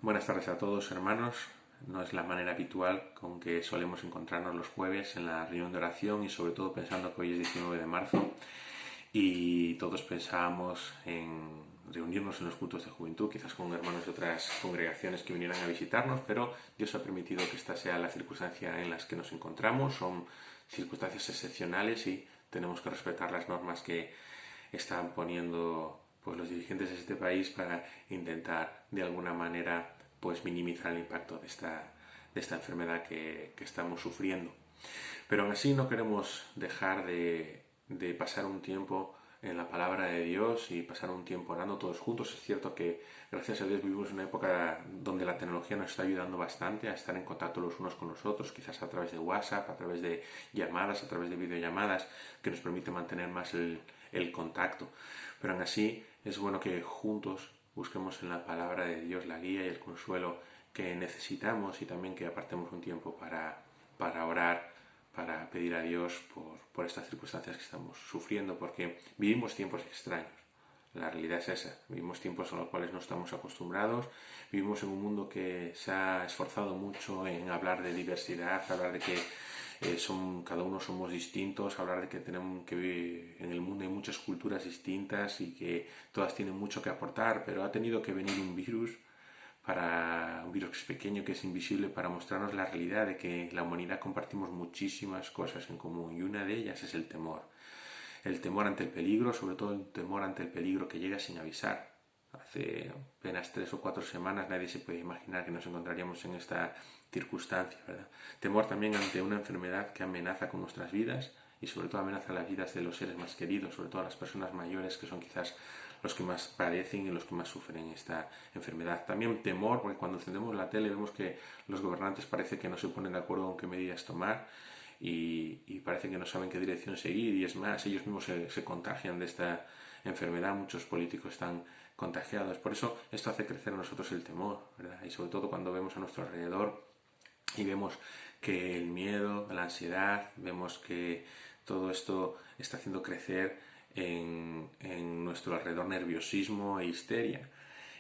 Buenas tardes a todos, hermanos. No es la manera habitual con que solemos encontrarnos los jueves en la reunión de oración y sobre todo pensando que hoy es 19 de marzo y todos pensábamos en reunirnos en los cultos de juventud, quizás con hermanos de otras congregaciones que vinieran a visitarnos, pero Dios ha permitido que esta sea la circunstancia en las que nos encontramos. Son circunstancias excepcionales y tenemos que respetar las normas que están poniendo pues los dirigentes de este país para intentar de alguna manera pues minimizar el impacto de esta enfermedad que estamos sufriendo. Pero aún así no queremos dejar de pasar un tiempo en la palabra de Dios y pasar un tiempo orando todos juntos. Es cierto que gracias a Dios vivimos en una época donde la tecnología nos está ayudando bastante a estar en contacto los unos con los otros, quizás a través de WhatsApp, a través de llamadas, a través de videollamadas, que nos permite mantener más el contacto. Pero aún así es bueno que juntos busquemos en la palabra de Dios la guía y el consuelo que necesitamos y también que apartemos un tiempo para orar, para pedir a Dios por estas circunstancias que estamos sufriendo, porque vivimos tiempos extraños. La realidad es esa. Vivimos tiempos en los cuales no estamos acostumbrados. Vivimos en un mundo que se ha esforzado mucho en hablar de diversidad, hablar de que cada uno somos distintos, hablar de que tenemos que en el mundo hay muchas culturas distintas y que todas tienen mucho que aportar, pero ha tenido que venir un virus que es pequeño, que es invisible, para mostrarnos la realidad de que la humanidad compartimos muchísimas cosas en común y una de ellas es el temor. El temor ante el peligro, sobre todo el temor ante el peligro que llega sin avisar. Hace apenas 3 o 4 semanas nadie se puede imaginar que nos encontraríamos en esta circunstancia, ¿verdad? Temor también ante una enfermedad que amenaza con nuestras vidas y sobre todo amenaza las vidas de los seres más queridos, sobre todo las personas mayores que son quizás los que más padecen y los que más sufren esta enfermedad. También temor, porque cuando encendemos la tele vemos que los gobernantes parece que no se ponen de acuerdo con qué medidas tomar y parece que no saben qué dirección seguir y es más, ellos mismos se contagian de esta enfermedad, muchos políticos están contagiados. Por eso esto hace crecer a nosotros el temor, ¿verdad? Y sobre todo cuando vemos a nuestro alrededor y vemos que el miedo, la ansiedad, vemos que todo esto está haciendo crecer en nuestro alrededor nerviosismo e histeria.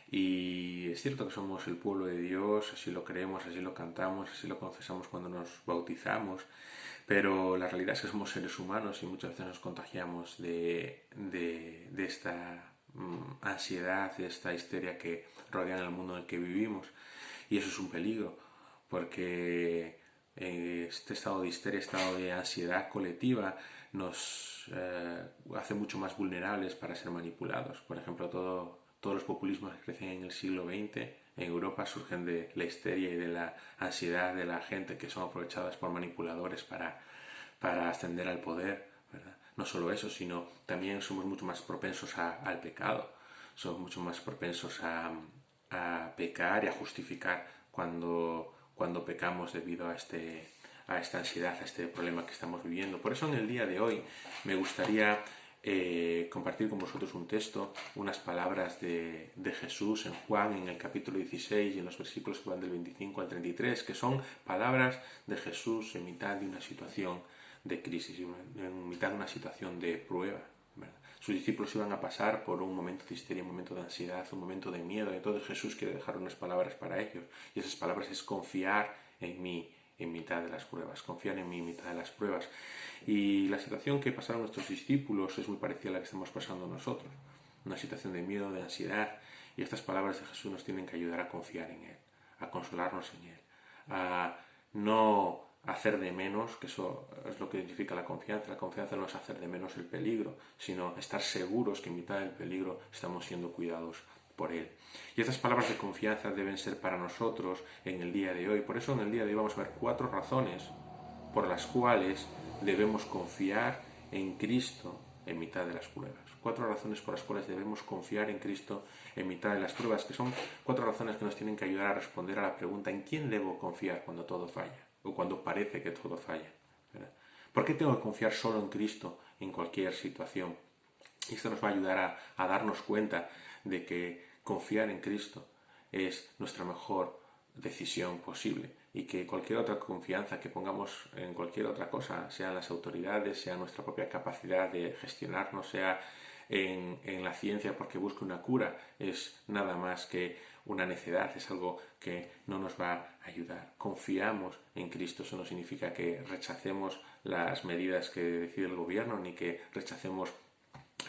Y es cierto que somos el pueblo de Dios, así lo creemos, así lo cantamos, así lo confesamos cuando nos bautizamos, pero la realidad es que somos seres humanos y muchas veces nos contagiamos de esta ansiedad, de esta histeria que rodea el mundo en el que vivimos. Y eso es un peligro, porque este estado de histeria, estado de ansiedad colectiva nos hace mucho más vulnerables para ser manipulados. Por ejemplo, todos los populismos que crecen en el siglo XX en Europa surgen de la histeria y de la ansiedad de la gente que son aprovechadas por manipuladores para ascender al poder, ¿verdad? No solo eso, sino también somos mucho más propensos al pecado, somos mucho más propensos a pecar y a justificar cuando pecamos debido a esta ansiedad, a este problema que estamos viviendo. Por eso en el día de hoy me gustaría compartir con vosotros un texto, unas palabras de Jesús en Juan, en el capítulo 16 y en los versículos que van del 25 al 33, que son palabras de Jesús en mitad de una situación de crisis, en mitad de una situación de prueba, ¿verdad? Sus discípulos iban a pasar por un momento de histeria, un momento de ansiedad, un momento de miedo, y entonces Jesús quiere dejar unas palabras para ellos, y esas palabras es confiar en mí en mitad de las pruebas, confiar en mí en mitad de las pruebas. Y la situación que pasaron nuestros discípulos es muy parecida a la que estamos pasando nosotros, una situación de miedo, de ansiedad, y estas palabras de Jesús nos tienen que ayudar a confiar en Él, a consolarnos en Él, a no hacer de menos, que eso es lo que identifica la confianza. La confianza no es hacer de menos el peligro, sino estar seguros que en mitad del peligro estamos siendo cuidados por Él. Y estas palabras de confianza deben ser para nosotros en el día de hoy. Por eso en el día de hoy vamos a ver 4 razones por las cuales debemos confiar en Cristo en mitad de las pruebas. 4 razones por las cuales debemos confiar en Cristo en mitad de las pruebas, que son 4 razones que nos tienen que ayudar a responder a la pregunta: ¿en quién debo confiar cuando todo falla? O cuando parece que todo falla, ¿verdad? ¿Por qué tengo que confiar solo en Cristo en cualquier situación? Y esto nos va a ayudar a darnos cuenta de que confiar en Cristo es nuestra mejor decisión posible y que cualquier otra confianza que pongamos en cualquier otra cosa, sea en las autoridades, sea en nuestra propia capacidad de gestionarnos, sea en la ciencia porque busque una cura, es nada más que una necedad, es algo que no nos va a ayudar. Confiamos en Cristo, eso no significa que rechacemos las medidas que decide el gobierno ni que rechacemos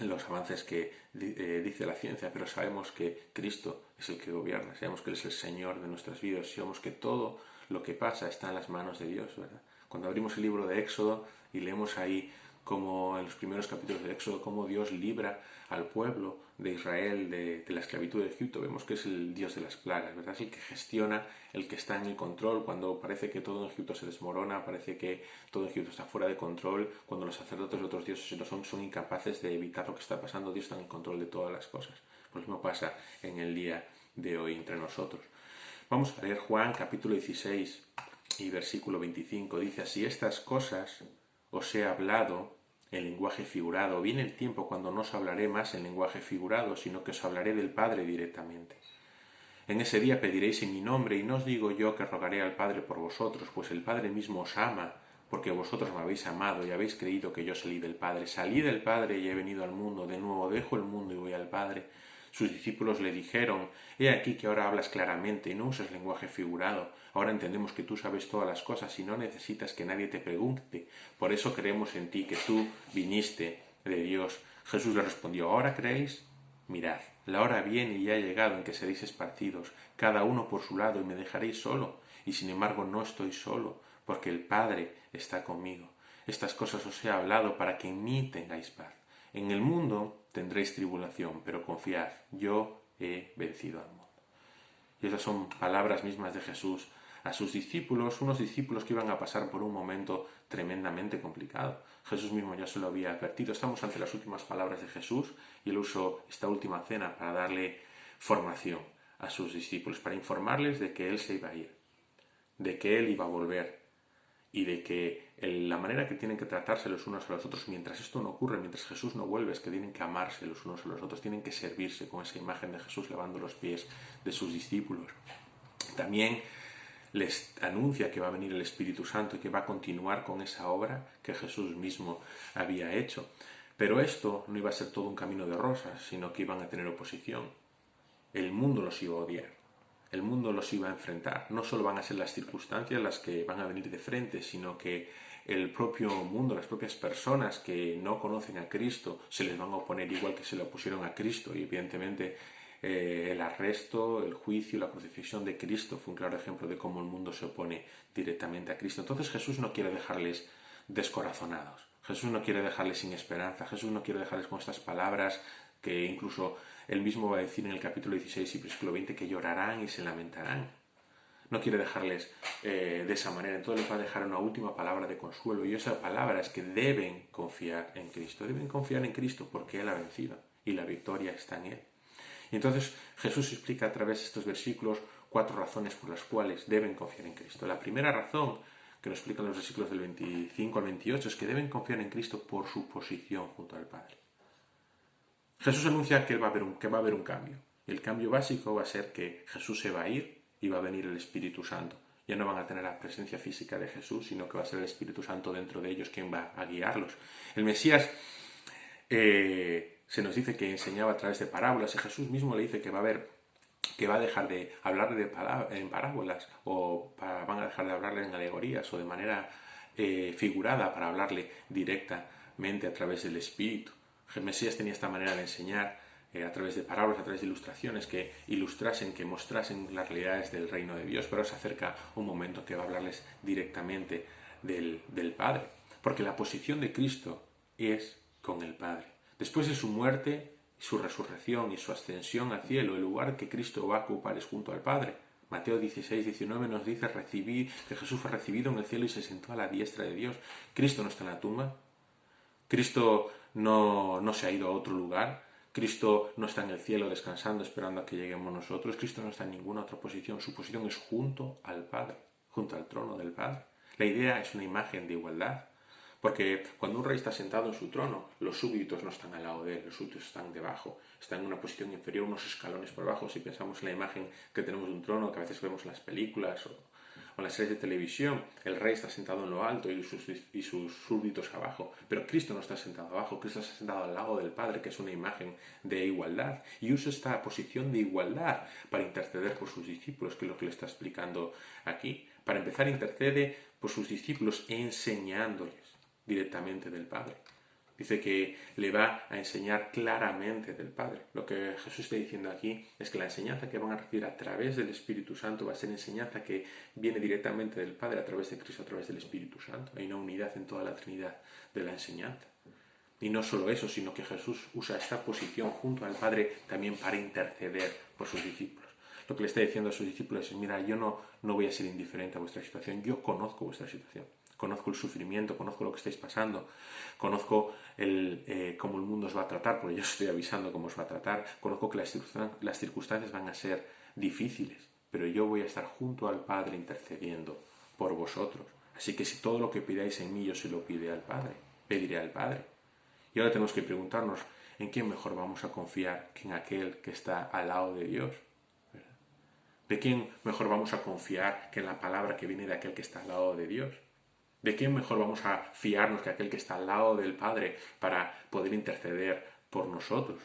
los avances que dice la ciencia, pero sabemos que Cristo es el que gobierna, sabemos que Él es el Señor de nuestras vidas, sabemos que todo lo que pasa está en las manos de Dios, ¿verdad? Cuando abrimos el libro de Éxodo y leemos ahí como en los primeros capítulos de Éxodo, cómo Dios libra al pueblo de Israel de la esclavitud de Egipto, vemos que es el Dios de las plagas, ¿verdad? Es el que gestiona, el que está en el control, cuando parece que todo en Egipto se desmorona, parece que todo en Egipto está fuera de control, cuando los sacerdotes de otros dioses son incapaces de evitar lo que está pasando, Dios está en el control de todas las cosas. Lo mismo pasa en el día de hoy entre nosotros. Vamos a leer Juan capítulo 16 y versículo 25, dice así: estas cosas os he hablado en lenguaje figurado. Viene el tiempo cuando no os hablaré más en lenguaje figurado, sino que os hablaré del Padre directamente. En ese día pediréis en mi nombre, y no os digo yo que rogaré al Padre por vosotros, pues el Padre mismo os ama, porque vosotros me habéis amado y habéis creído que yo salí del Padre. Salí del Padre y he venido al mundo, de nuevo dejo el mundo y voy al Padre. Sus discípulos le dijeron: he aquí que ahora hablas claramente y no usas lenguaje figurado. Ahora entendemos que tú sabes todas las cosas y no necesitas que nadie te pregunte. Por eso creemos en ti, que tú viniste de Dios. Jesús le respondió: ¿ahora creéis? Mirad, la hora viene y ya ha llegado en que seréis esparcidos, cada uno por su lado, y me dejaréis solo. Y sin embargo no estoy solo, porque el Padre está conmigo. Estas cosas os he hablado para que en mí tengáis paz. En el mundo tendréis tribulación, pero confiad, yo he vencido al mundo. Y esas son palabras mismas de Jesús a sus discípulos, unos discípulos que iban a pasar por un momento tremendamente complicado. Jesús mismo ya se lo había advertido. Estamos ante las últimas palabras de Jesús y él usó esta última cena para darle formación a sus discípulos, para informarles de que él se iba a ir, de que él iba a volver, y de que la manera que tienen que tratarse los unos a los otros mientras esto no ocurre, mientras Jesús no vuelve, es que tienen que amarse los unos a los otros, tienen que servirse con esa imagen de Jesús lavando los pies de sus discípulos. También les anuncia que va a venir el Espíritu Santo y que va a continuar con esa obra que Jesús mismo había hecho. Pero esto no iba a ser todo un camino de rosas, sino que iban a tener oposición. El mundo los iba a odiar. El mundo los iba a enfrentar. No solo van a ser las circunstancias las que van a venir de frente, sino que el propio mundo, las propias personas que no conocen a Cristo, se les van a oponer igual que se le opusieron a Cristo. Y evidentemente el arresto, el juicio, la crucifixión de Cristo fue un claro ejemplo de cómo el mundo se opone directamente a Cristo. Entonces Jesús no quiere dejarles descorazonados. Jesús no quiere dejarles sin esperanza. Jesús no quiere dejarles con estas palabras que incluso él mismo va a decir en el capítulo 16 y versículo 20 que llorarán y se lamentarán. No quiere dejarles de esa manera, entonces les va a dejar una última palabra de consuelo, y esa palabra es que deben confiar en Cristo. Deben confiar en Cristo porque Él ha vencido y la victoria está en Él. Y entonces Jesús explica a través de estos versículos 4 razones por las cuales deben confiar en Cristo. La primera razón, que nos explican los versículos del 25 al 28, es que deben confiar en Cristo por su posición junto al Padre. Jesús anuncia que va a haber un cambio. Y el cambio básico va a ser que Jesús se va a ir y va a venir el Espíritu Santo. Ya no van a tener la presencia física de Jesús, sino que va a ser el Espíritu Santo dentro de ellos quien va a guiarlos. El Mesías se nos dice que enseñaba a través de parábolas, y Jesús mismo le dice que va a dejar de hablar en parábolas, o van a dejar de hablarle en alegorías o de manera figurada, para hablarle directamente a través del Espíritu. El Mesías tenía esta manera de enseñar a través de parábolas, a través de ilustraciones que ilustrasen, que mostrasen las realidades del reino de Dios, pero se acerca un momento que va a hablarles directamente del Padre, porque la posición de Cristo es con el Padre. Después de su muerte, su resurrección y su ascensión al cielo, el lugar que Cristo va a ocupar es junto al Padre. Mateo 16, 19 nos dice que Jesús fue recibido en el cielo y se sentó a la diestra de Dios. Cristo no está en la tumba. Cristo no se ha ido a otro lugar. Cristo no está en el cielo descansando esperando a que lleguemos nosotros. Cristo no está en ninguna otra posición. Su posición es junto al Padre, junto al trono del Padre. La idea es una imagen de igualdad, porque cuando un rey está sentado en su trono, los súbditos no están al lado de él, los súbditos están debajo, están en una posición inferior, unos escalones por abajo. Si pensamos en la imagen que tenemos de un trono, que a veces vemos en las películas o en las series de televisión, el rey está sentado en lo alto y sus súbditos abajo. Pero Cristo no está sentado abajo, Cristo está sentado al lado del Padre, que es una imagen de igualdad. Y usa esta posición de igualdad para interceder por sus discípulos, que es lo que le está explicando aquí. Para empezar, intercede por sus discípulos enseñándoles directamente del Padre. Dice que le va a enseñar claramente del Padre. Lo que Jesús está diciendo aquí es que la enseñanza que van a recibir a través del Espíritu Santo va a ser enseñanza que viene directamente del Padre a través de Cristo, a través del Espíritu Santo. Hay una unidad en toda la Trinidad de la enseñanza. Y no solo eso, sino que Jesús usa esta posición junto al Padre también para interceder por sus discípulos. Lo que le está diciendo a sus discípulos es, mira, yo no voy a ser indiferente a vuestra situación, yo conozco vuestra situación. Conozco el sufrimiento, conozco lo que estáis pasando, conozco cómo el mundo os va a tratar, porque yo os estoy avisando cómo os va a tratar, conozco que las circunstancias van a ser difíciles, pero yo voy a estar junto al Padre intercediendo por vosotros. Así que si todo lo que pidáis en mí yo se lo pediré al Padre. Y ahora tenemos que preguntarnos, ¿en quién mejor vamos a confiar que en aquel que está al lado de Dios? ¿De quién mejor vamos a confiar que en la palabra que viene de aquel que está al lado de Dios? ¿De quién mejor vamos a fiarnos que aquel que está al lado del Padre para poder interceder por nosotros?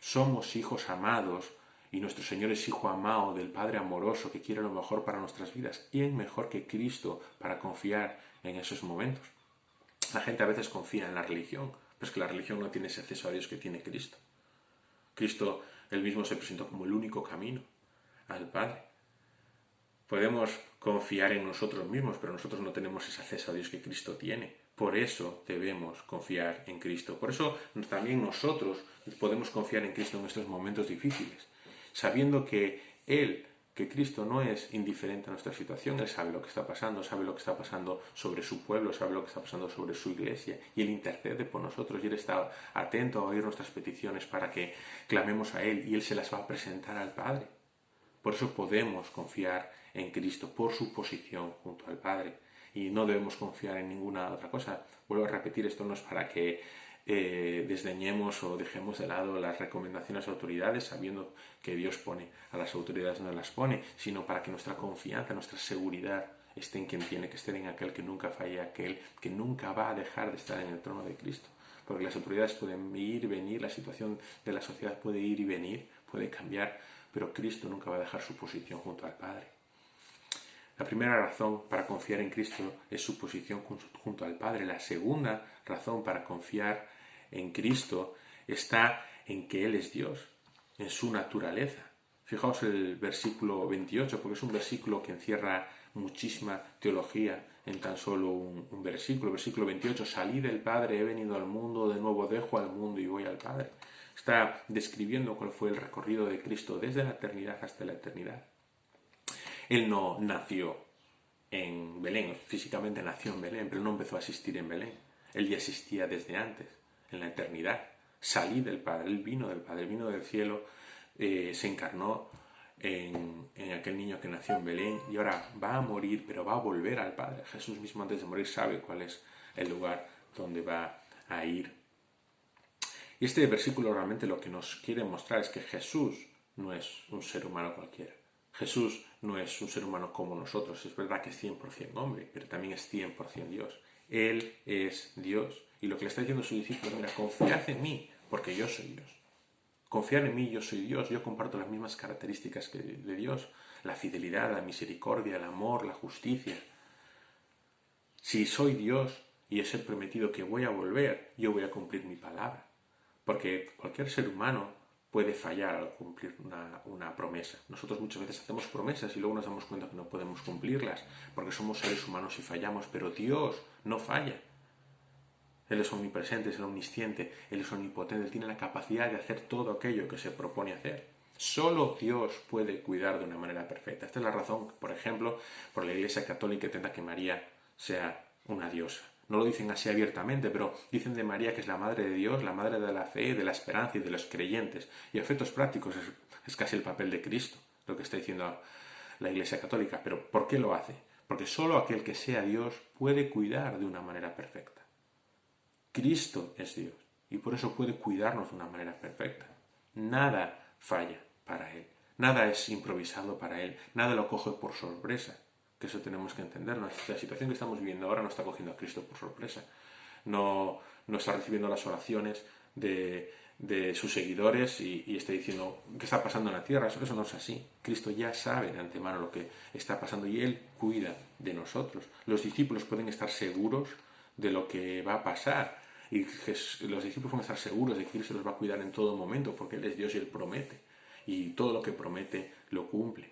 Somos hijos amados y nuestro Señor es hijo amado del Padre amoroso que quiere lo mejor para nuestras vidas. ¿Quién mejor que Cristo para confiar en esos momentos? La gente a veces confía en la religión, pero es que la religión no tiene ese acceso a Dios que tiene Cristo. Cristo él mismo se presentó como el único camino al Padre. Podemos confiar en nosotros mismos, pero nosotros no tenemos ese acceso a Dios que Cristo tiene. Por eso debemos confiar en Cristo. Por eso también nosotros podemos confiar en Cristo en estos momentos difíciles, sabiendo que Cristo no es indiferente a nuestra situación. Él sabe lo que está pasando sobre su pueblo, sabe lo que está pasando sobre su iglesia, y Él intercede por nosotros, y Él está atento a oír nuestras peticiones para que clamemos a Él, y Él se las va a presentar al Padre. Por eso podemos confiar en Cristo, por su posición junto al Padre, y no debemos confiar en ninguna otra cosa. Vuelvo a repetir, esto no es para que desdeñemos o dejemos de lado las recomendaciones de autoridades, sabiendo que Dios pone a las autoridades, no las pone, sino para que nuestra confianza, nuestra seguridad esté en quien tiene que estar, en aquel que nunca falla, aquel que nunca va a dejar de estar en el trono de Cristo. Porque las autoridades pueden ir y venir, la situación de la sociedad puede ir y venir, puede cambiar, pero Cristo nunca va a dejar su posición junto al Padre. La primera razón para confiar en Cristo es su posición junto al Padre. La segunda razón para confiar en Cristo está en que Él es Dios, en su naturaleza. Fijaos el versículo 28, porque es un versículo que encierra muchísima teología en tan solo un versículo. Versículo 28, salí del Padre, he venido al mundo, de nuevo dejo al mundo y voy al Padre. Está describiendo cuál fue el recorrido de Cristo desde la eternidad hasta la eternidad. Él no nació en Belén, físicamente nació en Belén, pero no empezó a existir en Belén. Él ya existía desde antes, en la eternidad. Salí del Padre, Él vino del Padre, vino del cielo, se encarnó en aquel niño que nació en Belén y ahora va a morir, pero va a volver al Padre. Jesús mismo antes de morir sabe cuál es el lugar donde va a ir. Y este versículo realmente lo que nos quiere mostrar es que Jesús no es un ser humano cualquiera. Jesús no es un ser humano como nosotros. Es verdad que es 100% hombre, pero también es 100% Dios. Él es Dios. Y lo que le está diciendo a sus discípulos, mira, confiad en mí, porque yo soy Dios. Confiad en mí, yo soy Dios. Yo comparto las mismas características que de Dios. La fidelidad, la misericordia, el amor, la justicia. Si soy Dios y es el prometido que voy a volver, yo voy a cumplir mi palabra. Porque cualquier ser humano puede fallar al cumplir una promesa. Nosotros muchas veces hacemos promesas y luego nos damos cuenta que no podemos cumplirlas, porque somos seres humanos y fallamos, pero Dios no falla. Él es omnipresente, es el omnisciente, Él es omnipotente, Él tiene la capacidad de hacer todo aquello que se propone hacer. Solo Dios puede cuidar de una manera perfecta. Esta es la razón, por ejemplo, por la Iglesia Católica intenta que María sea una diosa. No lo dicen así abiertamente, pero dicen de María que es la Madre de Dios, la Madre de la fe, de la esperanza y de los creyentes. Y a efectos prácticos es casi el papel de Cristo, lo que está diciendo la Iglesia Católica. Pero ¿por qué lo hace? Porque solo aquel que sea Dios puede cuidar de una manera perfecta. Cristo es Dios y por eso puede cuidarnos de una manera perfecta. Nada falla para Él, nada es improvisado para Él, nada lo coge por sorpresa. que eso tenemos que entenderlo. La situación que estamos viviendo ahora no está cogiendo a Cristo por sorpresa. No está recibiendo las oraciones de sus seguidores y está diciendo qué está pasando en la tierra. Eso no es así. Cristo ya sabe de antemano lo que está pasando y Él cuida de nosotros. Los discípulos pueden estar seguros de lo que va a pasar y los discípulos pueden estar seguros de que Cristo los va a cuidar en todo momento porque Él es Dios y Él promete y todo lo que promete lo cumple.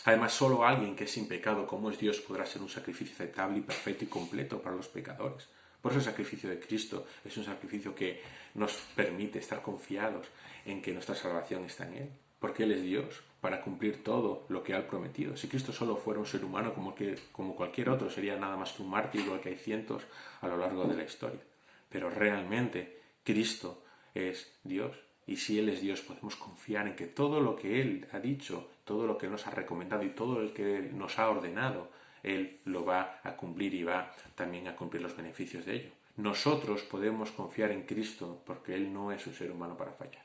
Además, solo alguien que es sin pecado como es Dios podrá ser un sacrificio aceptable y perfecto y completo para los pecadores. Por eso el sacrificio de Cristo es un sacrificio que nos permite estar confiados en que nuestra salvación está en Él, porque Él es Dios para cumplir todo lo que ha prometido. Si Cristo solo fuera un ser humano como cualquier otro, sería nada más que un mártir, igual que hay cientos a lo largo de la historia. Pero realmente Cristo es Dios. Y si Él es Dios, podemos confiar en que todo lo que Él ha dicho, todo lo que nos ha recomendado y todo lo que Él nos ha ordenado, Él lo va a cumplir y va también a cumplir los beneficios de ello. Nosotros podemos confiar en Cristo porque Él no es un ser humano para fallar.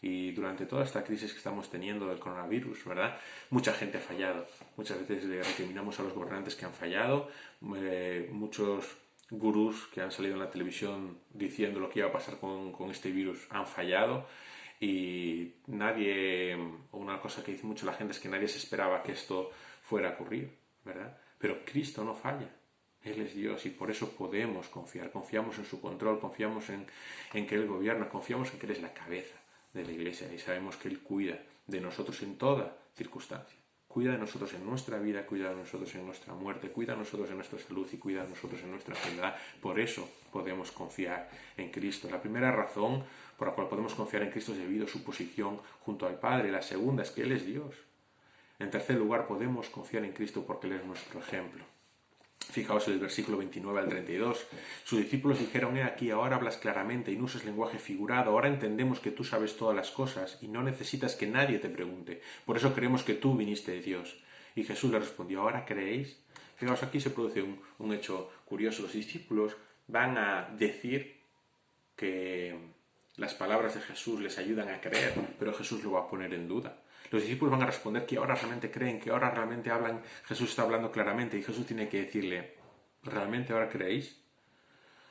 Y durante toda esta crisis que estamos teniendo del coronavirus, ¿verdad? Mucha gente ha fallado. Muchas veces le recriminamos a los gobernantes que han fallado. Muchos gurús que han salido en la televisión diciendo lo que iba a pasar con este virus han fallado. Y una cosa que dice mucho la gente es que nadie se esperaba que esto fuera a ocurrir, ¿verdad? Pero Cristo no falla. Él es Dios y por eso podemos confiar. Confiamos en su control, confiamos en que Él gobierna, confiamos en que Él es la cabeza de la Iglesia y sabemos que Él cuida de nosotros en toda circunstancia. Cuida de nosotros en nuestra vida, cuida de nosotros en nuestra muerte, cuida de nosotros en nuestra salud y cuida de nosotros en nuestra enfermedad. Por eso podemos confiar en Cristo. La primera razón por la cual podemos confiar en Cristo es debido a su posición junto al Padre. La segunda es que Él es Dios. En tercer lugar, podemos confiar en Cristo porque Él es nuestro ejemplo. Fijaos en el versículo 29 al 32. Sus discípulos dijeron: He aquí, ahora hablas claramente y no usas lenguaje figurado. Ahora entendemos que tú sabes todas las cosas y no necesitas que nadie te pregunte. Por eso creemos que tú viniste de Dios. Y Jesús le respondió: ¿Ahora creéis? Fijaos, aquí se produce un hecho curioso. Los discípulos van a decir que las palabras de Jesús les ayudan a creer, pero Jesús lo va a poner en duda. Los discípulos van a responder que ahora realmente creen, que ahora realmente hablan, Jesús está hablando claramente y Jesús tiene que decirle: ¿realmente ahora creéis?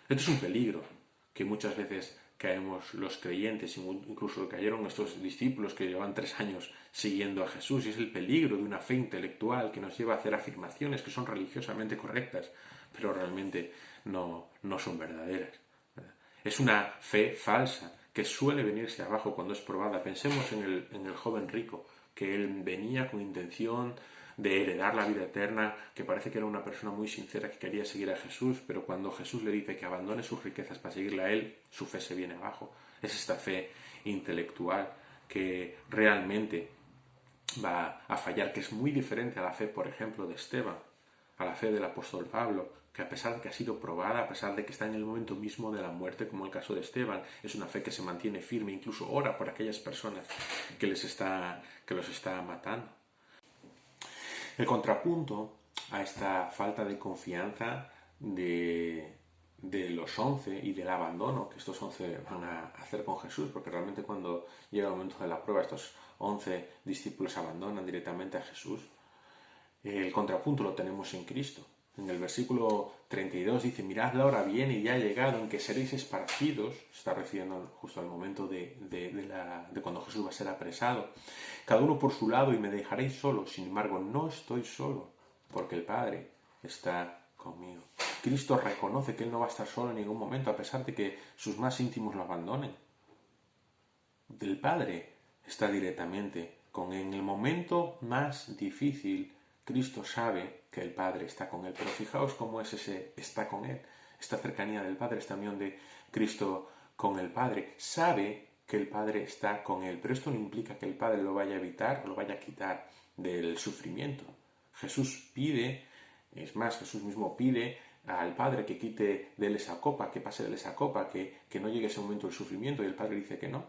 Esto es un peligro que muchas veces caemos los creyentes, incluso cayeron estos discípulos que llevan 3 años siguiendo a Jesús, y es el peligro de una fe intelectual que nos lleva a hacer afirmaciones que son religiosamente correctas, pero realmente no son verdaderas. Es una fe falsa que suele venirse abajo cuando es probada. Pensemos en el joven rico, que él venía con intención de heredar la vida eterna, que parece que era una persona muy sincera que quería seguir a Jesús, pero cuando Jesús le dice que abandone sus riquezas para seguirle a él, su fe se viene abajo. Es esta fe intelectual que realmente va a fallar, que es muy diferente a la fe, por ejemplo, de Esteban, a la fe del apóstol Pablo, que a pesar de que ha sido probada, a pesar de que está en el momento mismo de la muerte, como el caso de Esteban, es una fe que se mantiene firme, incluso ora por aquellas personas que los está matando. El contrapunto a esta falta de confianza de los 11 y del abandono que estos 11 van a hacer con Jesús, porque realmente cuando llega el momento de la prueba, estos 11 discípulos abandonan directamente a Jesús. El contrapunto lo tenemos en Cristo. En el versículo 32 dice: Mirad, la hora viene y ya ha llegado en que seréis esparcidos. Se está refiriendo justo al momento de cuando Jesús va a ser apresado. Cada uno por su lado, y me dejaréis solo. Sin embargo, no estoy solo, porque el Padre está conmigo. Cristo reconoce que Él no va a estar solo en ningún momento, a pesar de que sus más íntimos lo abandonen. El Padre está directamente con Él. En el momento más difícil, Cristo sabe que el Padre está con Él. Pero fijaos cómo es ese está con Él. Esta cercanía del Padre, esta unión de Cristo con el Padre. Sabe que el Padre está con Él. Pero esto no implica que el Padre lo vaya a evitar o lo vaya a quitar del sufrimiento. Jesús pide, es más, Jesús mismo pide al Padre que quite de Él esa copa, que pase de Él esa copa, que no llegue ese momento del sufrimiento, y el Padre dice que no.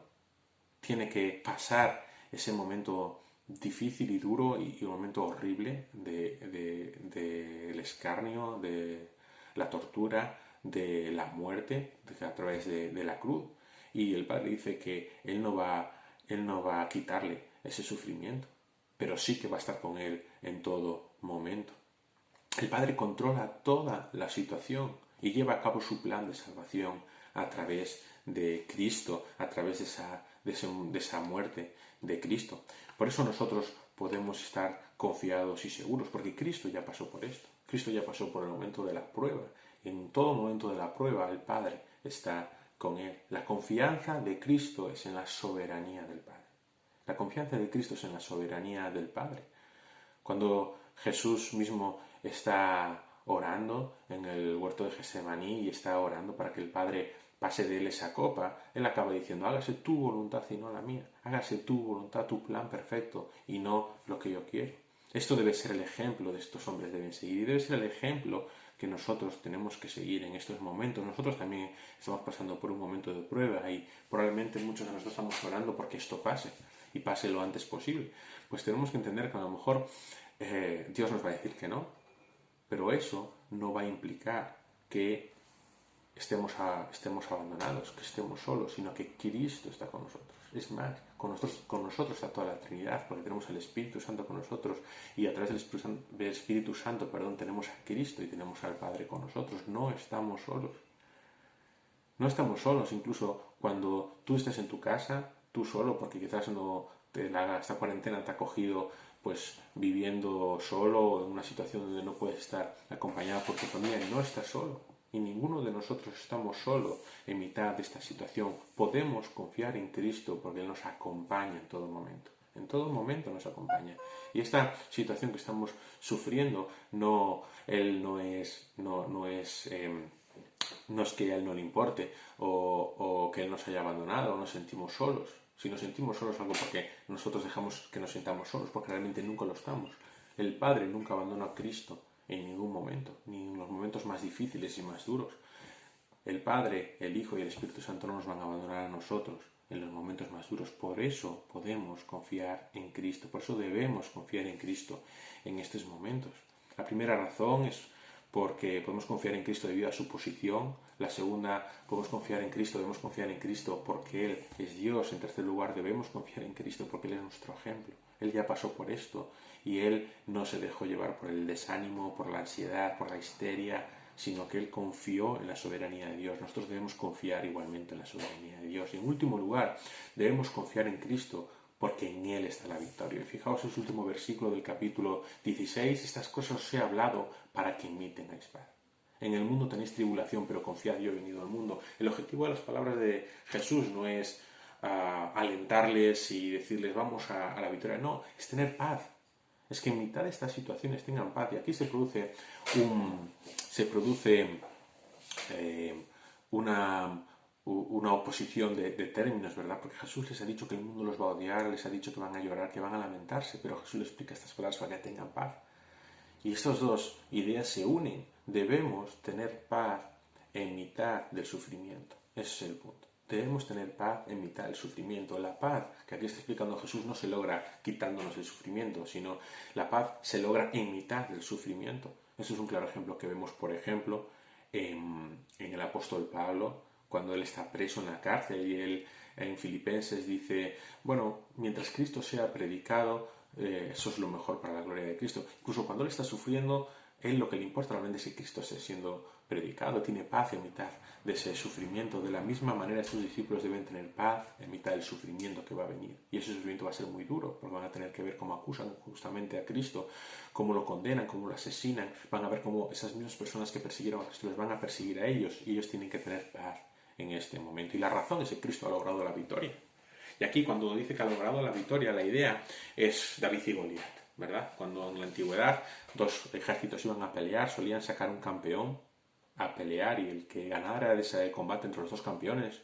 Tiene que pasar ese momento difícil y duro y un momento horrible del escarnio, de la tortura, de la muerte a través de la cruz. Y el Padre dice que Él no va a quitarle ese sufrimiento. pero sí que va a estar con él en todo momento. El Padre controla toda la situación y lleva a cabo su plan de salvación a través de Cristo, a través de esa muerte de Cristo. Por eso nosotros podemos estar confiados y seguros, porque Cristo ya pasó por esto. Cristo ya pasó por el momento de la prueba. Y en todo momento de la prueba el Padre está con él. La confianza de Cristo es en la soberanía del Padre. La confianza de Cristo es en la soberanía del Padre. Cuando Jesús mismo está orando en el huerto de Getsemaní y está orando para que el Padre pase de él esa copa, él acaba diciendo, hágase tu voluntad y no la mía, hágase tu voluntad, tu plan perfecto y no lo que yo quiero. Esto debe ser el ejemplo de estos hombres deben seguir y debe ser el ejemplo que nosotros tenemos que seguir en estos momentos. Nosotros también estamos pasando por un momento de prueba y probablemente muchos de nosotros estamos orando porque esto pase y pase lo antes posible. Pues tenemos que entender que a lo mejor Dios nos va a decir que no, pero eso no va a implicar que estemos abandonados, que estemos solos, sino que Cristo está con nosotros. Es más, con nosotros está toda la Trinidad, porque tenemos el Espíritu Santo con nosotros y a través del Espíritu Santo, tenemos a Cristo y tenemos al Padre con nosotros. No estamos solos. No estamos solos, incluso cuando tú estés en tu casa, tú solo, porque quizás esta cuarentena te ha cogido pues viviendo solo en una situación donde no puedes estar acompañado por tu familia, y no estás solo. Y ninguno de nosotros estamos solos en mitad de esta situación. Podemos confiar en Cristo porque Él nos acompaña en todo momento. En todo momento nos acompaña. Y esta situación que estamos sufriendo, Él no es que a Él no le importe o que Él nos haya abandonado o nos sentimos solos. Si nos sentimos solos, algo porque nosotros dejamos que nos sintamos solos, porque realmente nunca lo estamos. El Padre nunca abandona a Cristo en ningún momento, ni en los momentos más difíciles y más duros. El Padre, el Hijo y el Espíritu Santo no nos van a abandonar a nosotros en los momentos más duros. Por eso podemos confiar en Cristo, por eso debemos confiar en Cristo en estos momentos. La primera razón es porque podemos confiar en Cristo debido a su posición. La segunda, podemos confiar en Cristo, debemos confiar en Cristo porque Él es Dios. En tercer lugar, debemos confiar en Cristo porque Él es nuestro ejemplo. Él ya pasó por esto y Él no se dejó llevar por el desánimo, por la ansiedad, por la histeria, sino que Él confió en la soberanía de Dios. Nosotros debemos confiar igualmente en la soberanía de Dios. Y en último lugar, debemos confiar en Cristo porque en Él está la victoria. Y fijaos en el último versículo del capítulo 16, estas cosas os he hablado para que en mí tengáis paz. En el mundo tenéis tribulación, pero confiad, yo he venido al mundo. El objetivo de las palabras de Jesús no es alentarles y decirles vamos a la victoria, no, es tener paz. Es que en mitad de estas situaciones tengan paz. Y aquí se produce una oposición de términos, ¿verdad? Porque Jesús les ha dicho que el mundo los va a odiar, les ha dicho que van a llorar, que van a lamentarse, pero Jesús les explica estas palabras para que tengan paz. Y estas dos ideas se unen. Debemos tener paz en mitad del sufrimiento. Ese es el punto. Debemos tener paz en mitad del sufrimiento. La paz que aquí está explicando Jesús no se logra quitándonos el sufrimiento, sino la paz se logra en mitad del sufrimiento. Eso es un claro ejemplo que vemos, por ejemplo, en el apóstol Pablo, cuando él está preso en la cárcel y él en Filipenses dice, bueno, mientras Cristo sea predicado, eso es lo mejor para la gloria de Cristo. Incluso cuando él está sufriendo, él lo que le importa realmente es que Cristo esté siendo predicado, tiene paz en mitad de ese sufrimiento. De la misma manera, estos discípulos deben tener paz en mitad del sufrimiento que va a venir. Y ese sufrimiento va a ser muy duro, porque van a tener que ver cómo acusan justamente a Cristo, cómo lo condenan, cómo lo asesinan. Van a ver cómo esas mismas personas que persiguieron a Cristo les van a perseguir a ellos, y ellos tienen que tener paz en este momento. Y la razón es que Cristo ha logrado la victoria. Y aquí, cuando dice que ha logrado la victoria, la idea es David y Goliat, ¿verdad? Cuando en la antigüedad dos ejércitos iban a pelear, solían sacar un campeón a pelear y el que ganara ese combate entre los dos campeones,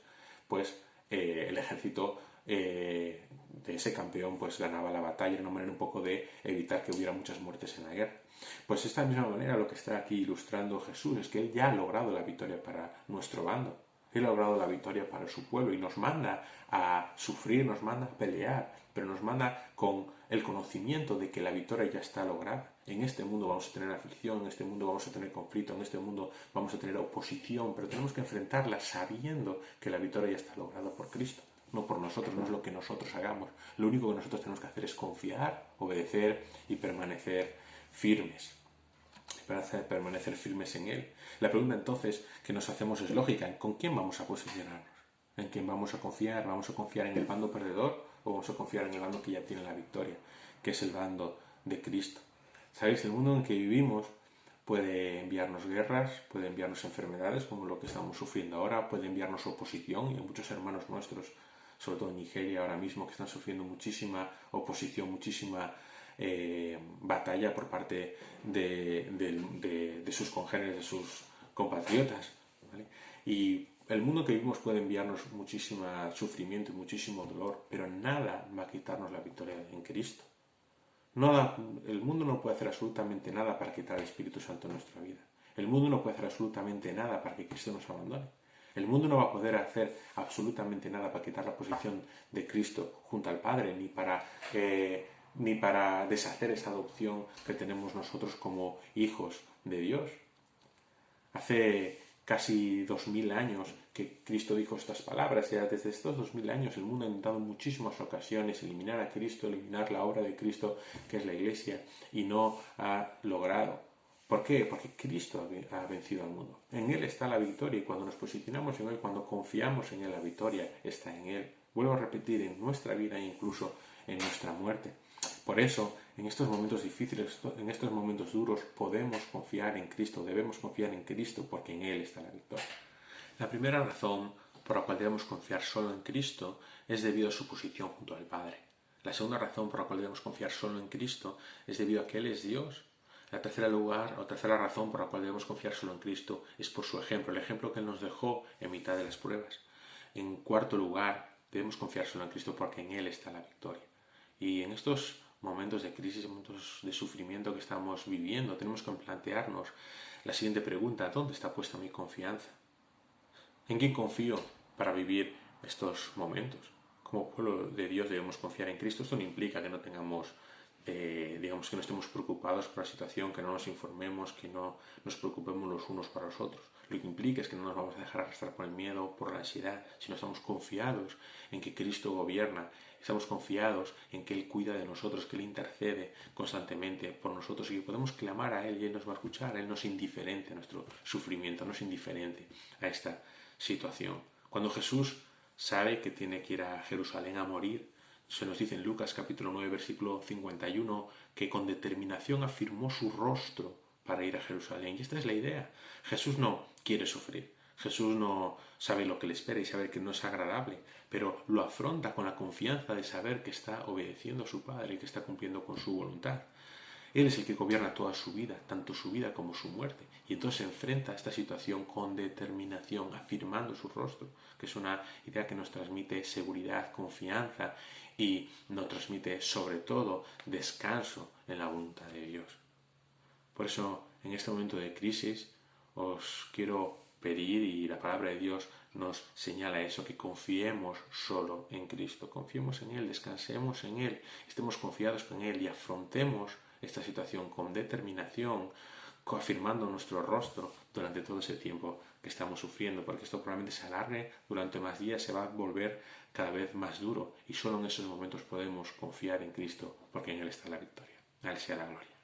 pues el ejército de ese campeón pues ganaba la batalla, en una manera un poco de evitar que hubiera muchas muertes en la guerra. Pues de esta misma manera lo que está aquí ilustrando Jesús es que Él ya ha logrado la victoria para nuestro bando. Él ha logrado la victoria para su pueblo y nos manda a sufrir, nos manda a pelear, pero nos manda con el conocimiento de que la victoria ya está lograda. En este mundo vamos a tener aflicción, en este mundo vamos a tener conflicto, en este mundo vamos a tener oposición, pero tenemos que enfrentarla sabiendo que la victoria ya está lograda por Cristo. no por nosotros, no es lo que nosotros hagamos. Lo único que nosotros tenemos que hacer es confiar, obedecer y permanecer firmes. Permanecer firmes en Él. La pregunta entonces que nos hacemos es lógica: ¿con quién vamos a posicionarnos? ¿En quién vamos a confiar? ¿Vamos a confiar en el bando perdedor o vamos a confiar en el bando que ya tiene la victoria, que es el bando de Cristo? ¿Sabéis? El mundo en que vivimos puede enviarnos guerras, puede enviarnos enfermedades como lo que estamos sufriendo ahora, puede enviarnos oposición, y hay muchos hermanos nuestros, sobre todo en Nigeria ahora mismo, que están sufriendo muchísima oposición, muchísima batalla por parte de sus congéneres, de sus compatriotas, ¿vale? Y el mundo que vivimos puede enviarnos muchísimo sufrimiento y muchísimo dolor, pero nada va a quitarnos la victoria en Cristo. El mundo no puede hacer absolutamente nada para quitar el Espíritu Santo en nuestra vida. El mundo no puede hacer absolutamente nada para que Cristo nos abandone. El mundo no va a poder hacer absolutamente nada para quitar la posición de Cristo junto al Padre, ni para deshacer esa adopción que tenemos nosotros como hijos de Dios. Hace casi 2000 años que Cristo dijo estas palabras, y desde estos 2000 años el mundo ha intentado en muchísimas ocasiones eliminar a Cristo, eliminar la obra de Cristo, que es la Iglesia, y no ha logrado. ¿Por qué? Porque Cristo ha vencido al mundo. En Él está la victoria, y cuando nos posicionamos en Él, cuando confiamos en Él, la victoria está en Él. Vuelvo a repetir, en nuestra vida e incluso en nuestra muerte. Por eso, en estos momentos difíciles, en estos momentos duros, podemos confiar en Cristo, debemos confiar en Cristo, porque en Él está la victoria. La primera razón por la cual debemos confiar solo en Cristo es debido a su posición junto al Padre. La segunda razón por la cual debemos confiar solo en Cristo es debido a que Él es Dios. La tercera razón por la cual debemos confiar solo en Cristo es por su ejemplo, el ejemplo que Él nos dejó en mitad de las pruebas. En cuarto lugar, debemos confiar solo en Cristo porque en Él está la victoria. Y en estos momentos de crisis, momentos de sufrimiento que estamos viviendo, tenemos que plantearnos la siguiente pregunta: ¿dónde está puesta mi confianza? ¿En quién confío para vivir estos momentos? Como pueblo de Dios debemos confiar en Cristo. Esto no implica que no tengamos, que no estemos preocupados por la situación, que no nos informemos, que no nos preocupemos los unos para los otros. Lo que implica es que no nos vamos a dejar arrastrar por el miedo, por la ansiedad, sino estamos confiados en que Cristo gobierna, estamos confiados en que Él cuida de nosotros, que Él intercede constantemente por nosotros y que podemos clamar a Él y Él nos va a escuchar. Él no es indiferente a nuestro sufrimiento, no es indiferente a esta situación. Cuando Jesús sabe que tiene que ir a Jerusalén a morir, se nos dice en Lucas capítulo 9 versículo 51 que con determinación afirmó su rostro para ir a Jerusalén. Y esta es la idea. Jesús no quiere sufrir. Jesús no sabe lo que le espera y sabe que no es agradable, pero lo afronta con la confianza de saber que está obedeciendo a su Padre y que está cumpliendo con su voluntad. Él es el que gobierna toda su vida, tanto su vida como su muerte. Y entonces se enfrenta a esta situación con determinación, afirmando su rostro, que es una idea que nos transmite seguridad, confianza y nos transmite sobre todo descanso en la voluntad de Dios. Por eso, en este momento de crisis, os quiero pedir, y la palabra de Dios nos señala eso, que confiemos solo en Cristo, confiemos en Él, descansemos en Él, estemos confiados con Él y afrontemos esta situación con determinación, afirmando nuestro rostro durante todo ese tiempo que estamos sufriendo, porque esto probablemente se alargue durante más días, se va a volver cada vez más duro, y solo en esos momentos podemos confiar en Cristo, porque en Él está la victoria. A Él sea la gloria.